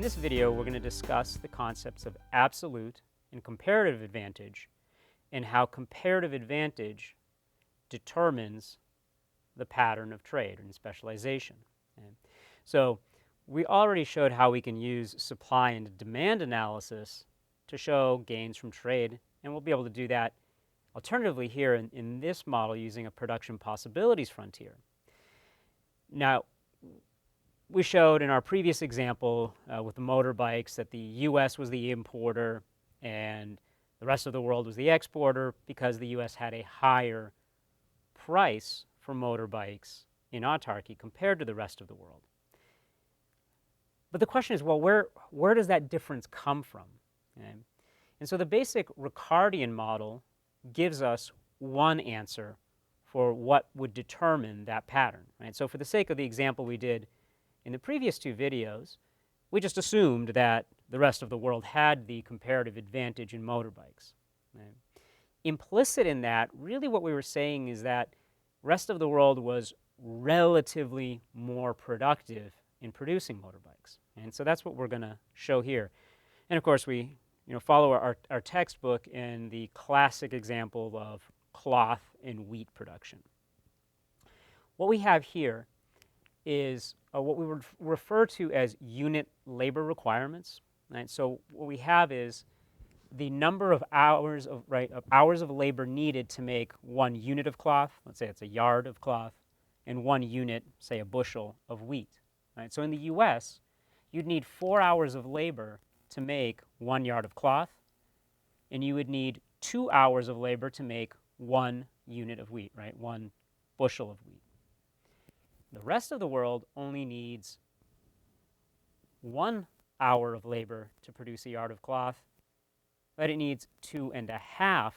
this video, we're going to discuss the concepts of absolute and comparative advantage and how comparative advantage determines the pattern of trade and specialization. Okay. So we already showed how we can use supply and demand analysis to show gains from trade, and we'll be able to do that alternatively here in this model using a production possibilities frontier. Now, we showed in our previous example with the motorbikes that the US was the importer and the rest of the world was the exporter because the US had a higher price for motorbikes in autarky compared to the rest of the world. But the question is, well, where does that difference come from? Okay? And so the basic Ricardian model gives us one answer for what would determine that pattern. Right? So for the sake of the example we did in the previous two videos, we just assumed that the rest of the world had the comparative advantage in motorbikes. Right? Implicit in that, really what we were saying is that the rest of the world was relatively more productive in producing motorbikes. And so that's what we're going to show here. And of course, we follow our textbook in the classic example of cloth and wheat production. What we have here is what we would refer to as unit labor requirements. Right? So what we have is the number of hours of labor needed to make 1 unit of cloth. Let's say it's a yard of cloth, and 1 unit, say a bushel of wheat. Right? So in the US, you'd need 4 hours of labor to make 1 yard of cloth, and you would need 2 hours of labor to make 1 unit of wheat, right? 1 bushel of wheat. The rest of the world only needs 1 hour of labor to produce a yard of cloth, but it needs 2.5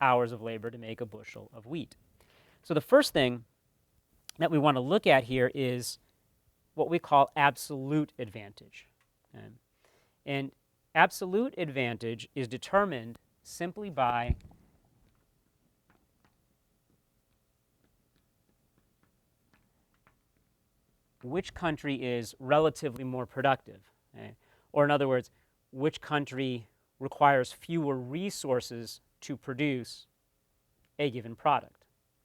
hours of labor to make a bushel of wheat. So the first thing that we want to look at here is what we call absolute advantage. Okay? And absolute advantage is determined simply by which country is relatively more productive. Okay? Or in other words, which country requires fewer resources to produce a given product.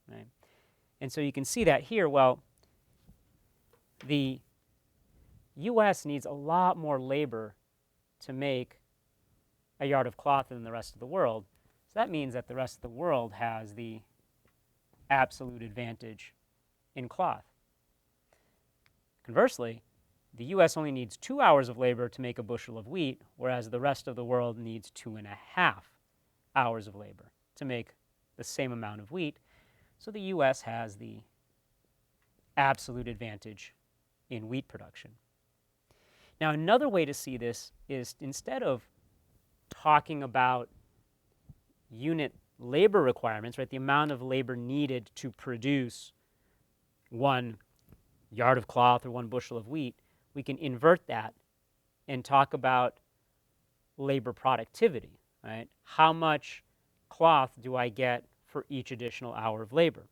Right? And so you can see that here. Well, the US needs a lot more labor to make a yard of cloth than the rest of the world. So that means that the rest of the world has the absolute advantage in cloth. Conversely, the US only needs 2 hours of labor to make a bushel of wheat, whereas the rest of the world needs 2.5 hours of labor to make the same amount of wheat. So the US has the absolute advantage in wheat production. Now, another way to see this is instead of talking about unit labor requirements, right, the amount of labor needed to produce 1 yard of cloth or 1 bushel of wheat, we can invert that and talk about labor productivity, right? How much cloth do I get for each additional hour of labor?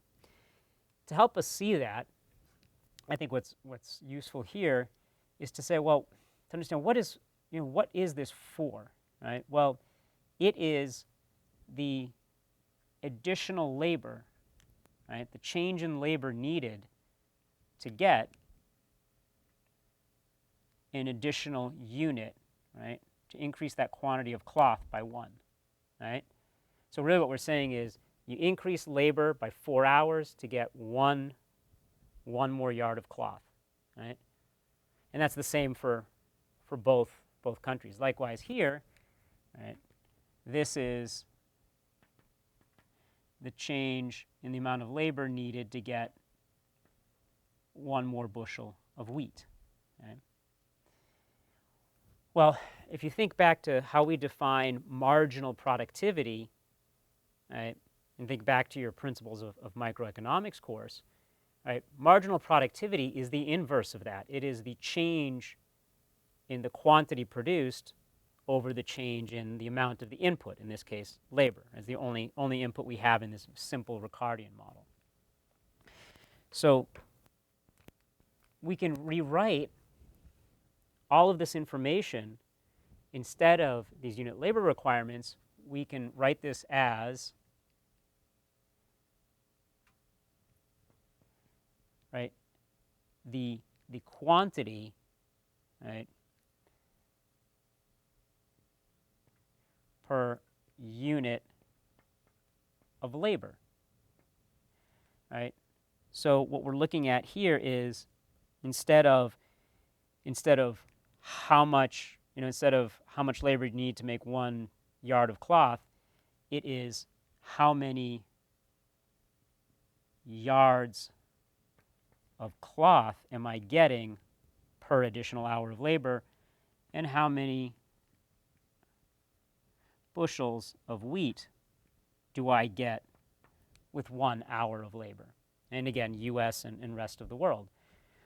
To help us see that, I think what's useful here is to say, well, to understand what is this for, right? Well, it is the additional labor, right? The change in labor needed to get an additional unit, right? To increase that quantity of cloth by 1, right? So really what we're saying is you increase labor by 4 hours to get one more yard of cloth, right? And that's the same for both countries. Likewise here, right? This is the change in the amount of labor needed to get 1 more bushel of wheat. Okay? Well, if you think back to how we define marginal productivity, right, and think back to your principles of microeconomics course, right, marginal productivity is the inverse of that. It is the change in the quantity produced over the change in the amount of the input, in this case, labor, as the only input we have in this simple Ricardian model. So we can rewrite all of this information, instead of these unit labor requirements, we can write this as, right, the quantity, right, per unit of labor, right? So what we're looking at here is instead of how much, instead of how much labor you need to make 1 yard of cloth, it is how many yards of cloth am I getting per additional hour of labor, and how many bushels of wheat do I get with 1 hour of labor? And again, US and rest of the world.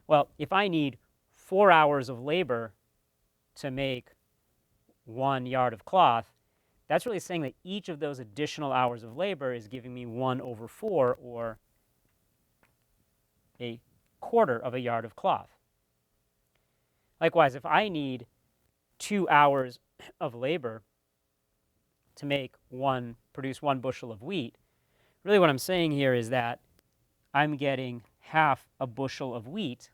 Well, if I need 4 hours of labor to make 1 yard of cloth, that's really saying that each of those additional hours of labor is giving me 1/4, or a quarter of a yard of cloth. Likewise, if I need 2 hours of labor to produce 1 bushel of wheat, really what I'm saying here is that I'm getting half a bushel of wheat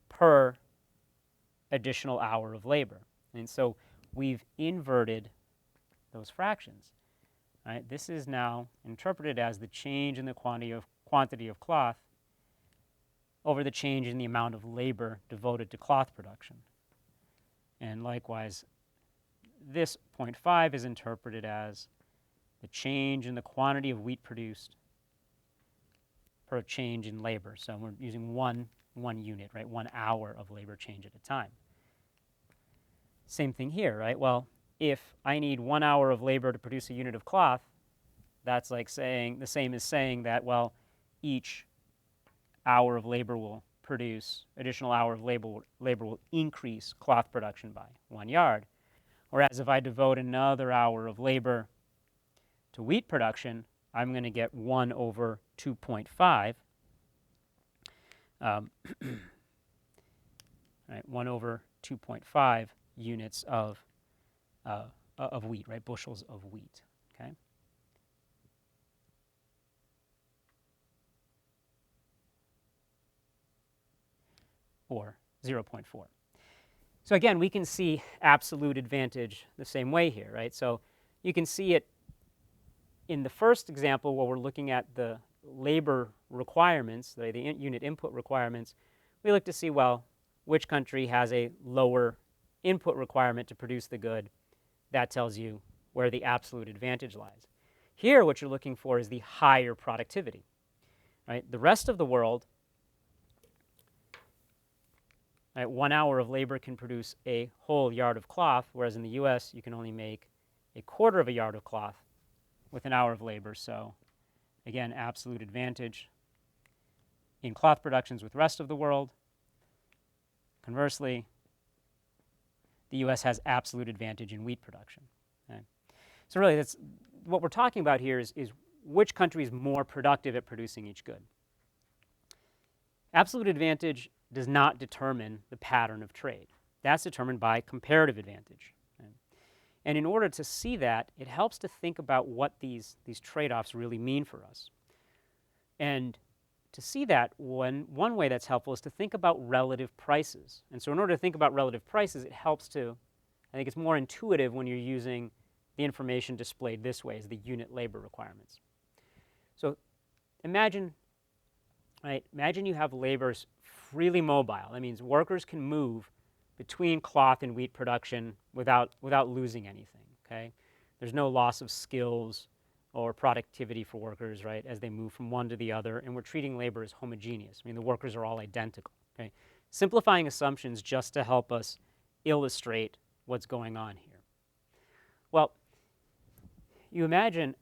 per additional hour of labor. And so we've inverted those fractions. Right? This is now interpreted as the change in the quantity of cloth over the change in the amount of labor devoted to cloth production. And likewise, this 0.5 is interpreted as the change in the quantity of wheat produced per change in labor. So we're using one unit, right? 1 hour of labor change at a time. Same thing here, right? Well, if I need 1 hour of labor to produce a unit of cloth, that's like saying, the same as saying that, well, each hour of labor will produce, additional hour of labor will increase cloth production by 1 yard. Whereas if I devote another hour of labor to wheat production, I'm going to get 1/2.5. Right, 1/2.5 units of wheat, right? Bushels of wheat. Okay. Or 0.4. So again, we can see absolute advantage the same way here, right? So you can see it in the first example where we're looking at the labor requirements, the unit input requirements. We look to see, well, which country has a lower input requirement to produce the good. That tells you where the absolute advantage lies. Here, what you're looking for is the higher productivity, right? The rest of the world, right, 1 hour of labor can produce a whole yard of cloth, whereas in the US, you can only make a quarter of a yard of cloth with an hour of labor. So again, absolute advantage in cloth productions with rest of the world. Conversely, the US has absolute advantage in wheat production. Okay? So really, that's what we're talking about here is which country is more productive at producing each good. Absolute advantage does not determine the pattern of trade. That's determined by comparative advantage. Okay? And in order to see that, it helps to think about what these trade-offs really mean for us. And to see that, one way that's helpful is to think about relative prices. And so in order to think about relative prices, it helps to, I think it's more intuitive when you're using the information displayed this way as the unit labor requirements. So imagine you have laborers freely mobile. That means workers can move between cloth and wheat production without losing anything, okay? There's no loss of skills or productivity for workers, right, as they move from one to the other, and we're treating labor as homogeneous. I mean, the workers are all identical, okay? Simplifying assumptions just to help us illustrate what's going on here. Well, you imagine,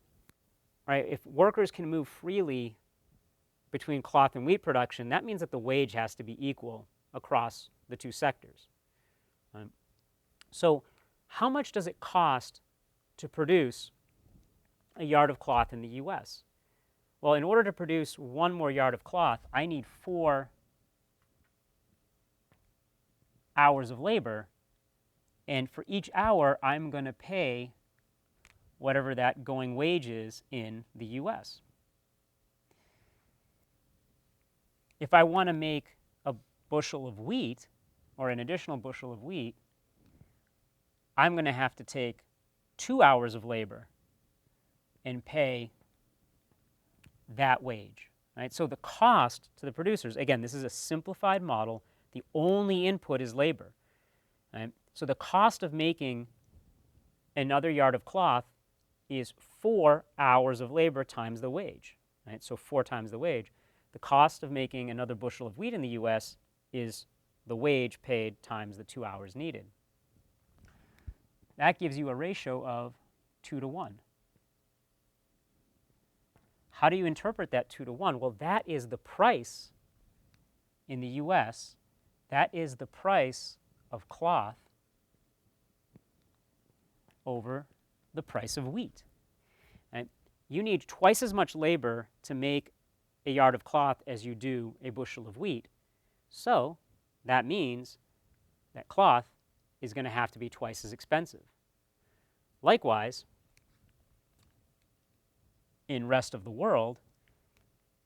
right, if workers can move freely between cloth and wheat production, that means that the wage has to be equal across the two sectors. So how much does it cost to produce a yard of cloth in the US? Well, in order to produce 1 more yard of cloth, I need 4 hours of labor, and for each hour, I'm going to pay whatever that going wage is in the US. If I want to make a bushel of wheat, or an additional bushel of wheat, I'm going to have to take 2 hours of labor and pay that wage. Right? So the cost to the producers, again, this is a simplified model. The only input is labor. Right? So the cost of making another yard of cloth is 4 hours of labor times the wage. Right? So 4 times the wage. The cost of making another bushel of wheat in the US is the wage paid times the 2 hours needed. That gives you a ratio of 2 to 1. How do you interpret that 2 to 1? Well, that is the price in the US. That is the price of cloth over the price of wheat. And you need twice as much labor to make a yard of cloth as you do a bushel of wheat. So that means that cloth is going to have to be twice as expensive. Likewise, in rest of the world,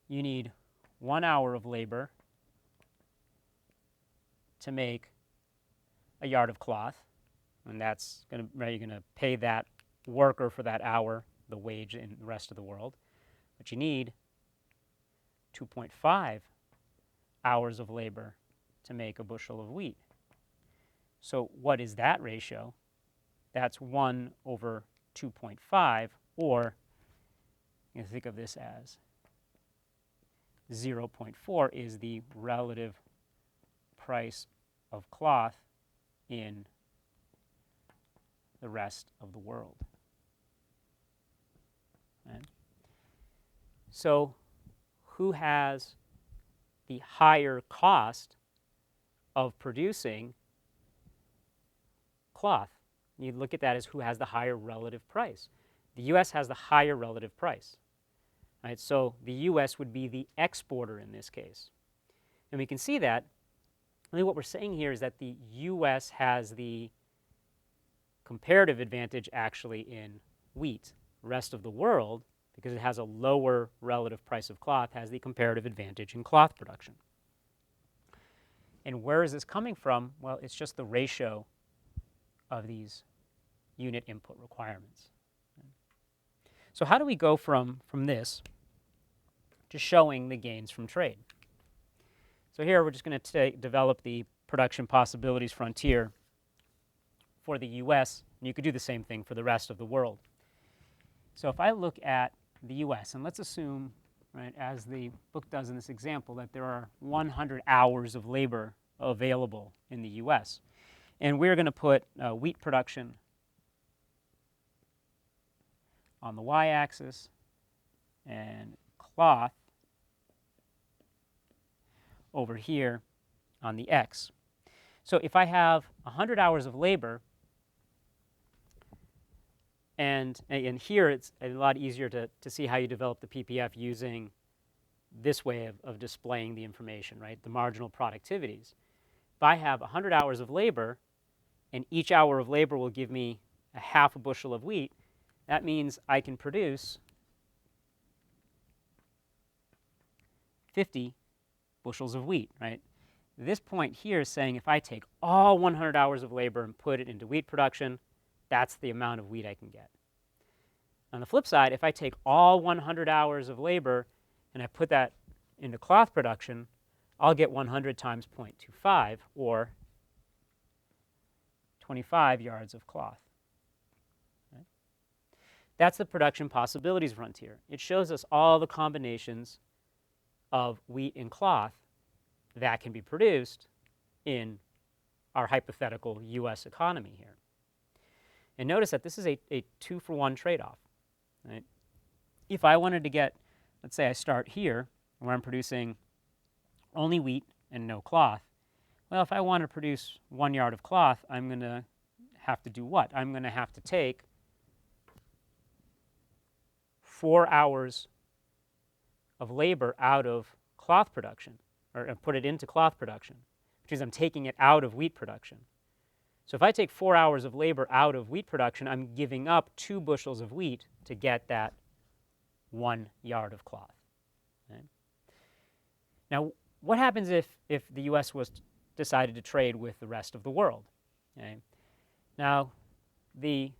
you need 1 hour of labor to make a yard of cloth, and that's going to, you're going to pay that worker for that hour the wage in the rest of the world. But you need 2.5 hours of labor to make a bushel of wheat. So what is that ratio? That's 1 over 2.5, or you can think of this as 0.4 is the relative price of cloth in the rest of the world. Okay. So who has the higher cost of producing cloth? You look at that as who has the higher relative price. The US has the higher relative price. Right? So the US would be the exporter in this case. And we can see that. Really what we're saying here is that the US has the comparative advantage actually in wheat. The rest of the world, because it has a lower relative price of cloth, has the comparative advantage in cloth production. And where is this coming from? Well, it's just the ratio of these unit input requirements. So how do we go from this to showing the gains from trade? So here we're just going to develop the production possibilities frontier for the US, and you could do the same thing for the rest of the world. So if I look at the US, and let's assume, right, as the book does in this example, that there are 100 hours of labor available in the US. And we're going to put wheat production on the y-axis and cloth over here on the x. So if I have 100 hours of labor, and here it's a lot easier to see how you develop the PPF using this way of displaying the information, right? The marginal productivities. If I have 100 hours of labor, and each hour of labor will give me a half a bushel of wheat, that means I can produce 50 bushels of wheat, right? This point here is saying if I take all 100 hours of labor and put it into wheat production, that's the amount of wheat I can get. On the flip side, if I take all 100 hours of labor and I put that into cloth production, I'll get 100 times 0.25, or 25 yards of cloth. Right? That's the production possibilities frontier. It shows us all the combinations of wheat and cloth that can be produced in our hypothetical US economy here. And notice that this is a 2-for-1 trade-off. Right? If I wanted to get, let's say I start here, where I'm producing only wheat and no cloth, well, if I want to produce 1 yard of cloth, I'm going to have to do what? I'm going to have to take 4 hours of labor out of cloth production, or put it into cloth production. which means I'm taking it out of wheat production. So if I take 4 hours of labor out of wheat production, I'm giving up 2 bushels of wheat to get that 1 yard of cloth. Okay? Now, what happens if the US was decided to trade with the rest of the world? Okay? Now, the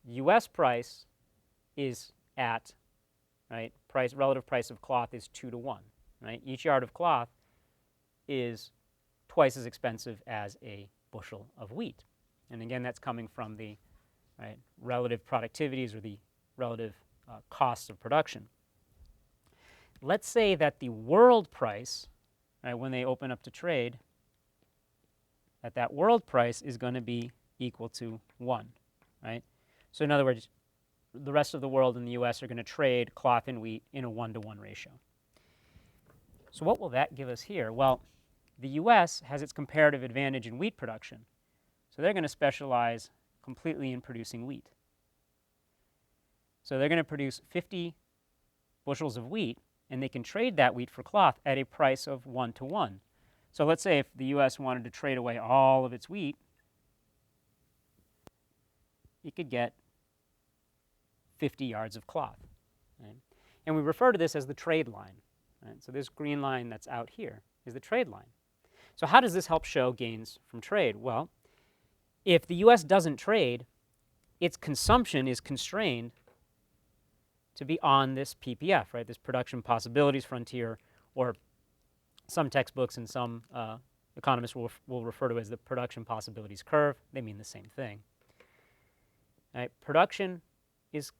US price is at, right, relative price of cloth is 2 to 1. Right? Each yard of cloth is twice as expensive as a bushel of wheat. And again, that's coming from the relative productivities or the relative costs of production. Let's say that the world price, when they open up to trade, that world price is going to be equal to 1. Right? So in other words, the rest of the world and the US are going to trade cloth and wheat in a 1-to-1 ratio. So what will that give us here? Well, the US has its comparative advantage in wheat production. So they're going to specialize completely in producing wheat. So they're going to produce 50 bushels of wheat, and they can trade that wheat for cloth at a price of 1 to 1. So let's say if the US wanted to trade away all of its wheat, it could get 50 yards of cloth. Right? And we refer to this as the trade line. Right? So this green line that's out here is the trade line. So how does this help show gains from trade? Well, if the US doesn't trade, its consumption is constrained to be on this PPF, right? This production possibilities frontier, or some textbooks and some economists will refer to as the production possibilities curve. They mean the same thing. Right? Production is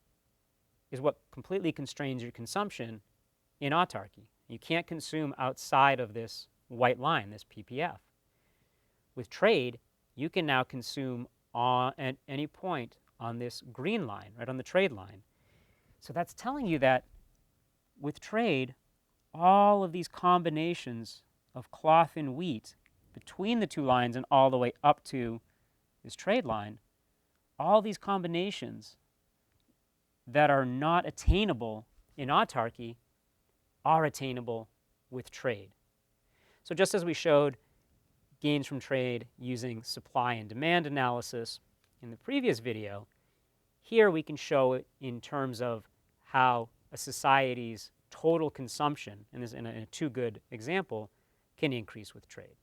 what completely constrains your consumption in autarky. You can't consume outside of this white line, this PPF. With trade, you can now consume at any point on this green line, right, on the trade line. So that's telling you that with trade, all of these combinations of cloth and wheat between the two lines and all the way up to this trade line, all these combinations that are not attainable in autarky are attainable with trade. So just as we showed gains from trade using supply and demand analysis in the previous video, here we can show it in terms of how a society's total consumption, and this in a too good example, can increase with trade.